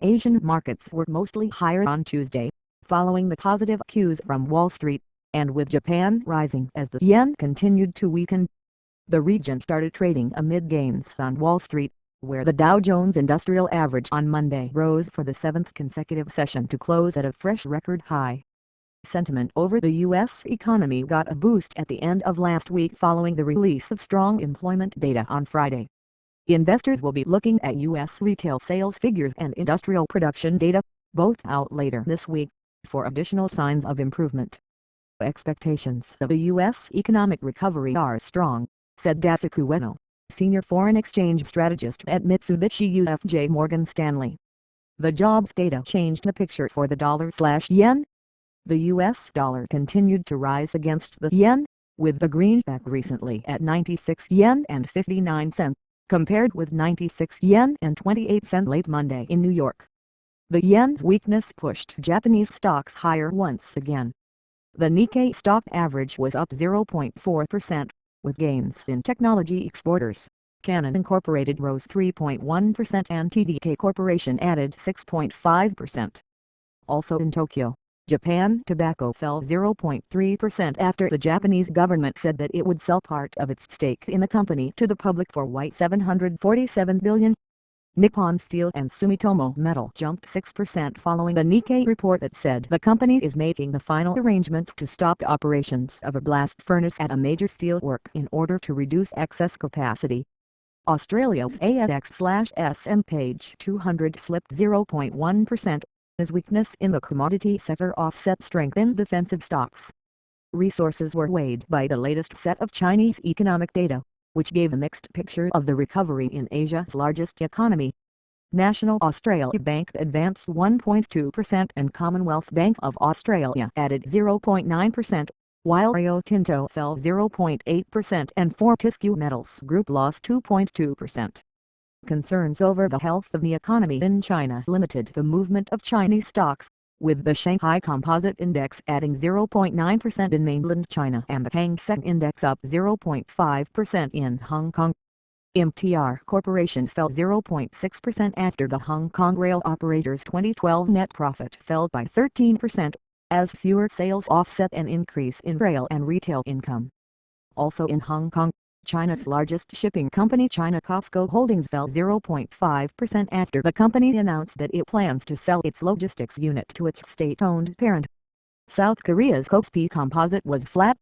Asian markets were mostly higher on Tuesday, following the positive cues from Wall Street, and with Japan rising as the yen continued to weaken. The region started trading amid gains on Wall Street, where the Dow Jones Industrial Average on Monday rose for the seventh consecutive session to close at a fresh record high. Sentiment over the U.S. economy got a boost at the end of last week following the release of strong employment data on Friday. Investors will be looking at U.S. retail sales figures and industrial production data, both out later this week, for additional signs of improvement. Expectations of the U.S. economic recovery are strong, said Daisuke Ueno, senior foreign exchange strategist at Mitsubishi UFJ Morgan Stanley. The jobs data changed the picture for the dollar/yen. The U.S. dollar continued to rise against the yen, with the greenback recently at 96 yen and 59 cents, compared with 96 yen and 28 cents late Monday in New York. The yen's weakness pushed Japanese stocks higher once again. The Nikkei stock average was up 0.4%, with gains in technology exporters. Canon Incorporated rose 3.1% and TDK Corporation added 6.5%. Also in Tokyo, Japan Tobacco fell 0.3% after the Japanese government said that it would sell part of its stake in the company to the public for $747 billion. Nippon Steel and Sumitomo Metal jumped 6% following the Nikkei report that said the company is making the final arrangements to stop operations of a blast furnace at a major steel work in order to reduce excess capacity. Australia's ASX/SM 200 slipped 0.1%. As weakness in the commodity sector offset strength in defensive stocks. Resources were weighed by the latest set of Chinese economic data, which gave a mixed picture of the recovery in Asia's largest economy. National Australia Bank advanced 1.2% and Commonwealth Bank of Australia added 0.9%, while Rio Tinto fell 0.8% and Fortescue Metals Group lost 2.2%. Concerns over the health of the economy in China limited the movement of Chinese stocks, with the Shanghai Composite Index adding 0.9% in mainland China and the Hang Seng Index up 0.5% in Hong Kong. MTR Corporation fell 0.6% after the Hong Kong rail operator's 2012 net profit fell by 13%, as fewer sales offset an increase in rail and retail income. Also in Hong Kong, China's largest shipping company China COSCO Holdings fell 0.5% after the company announced that it plans to sell its logistics unit to its state-owned parent. South Korea's KOSPI Composite was flat,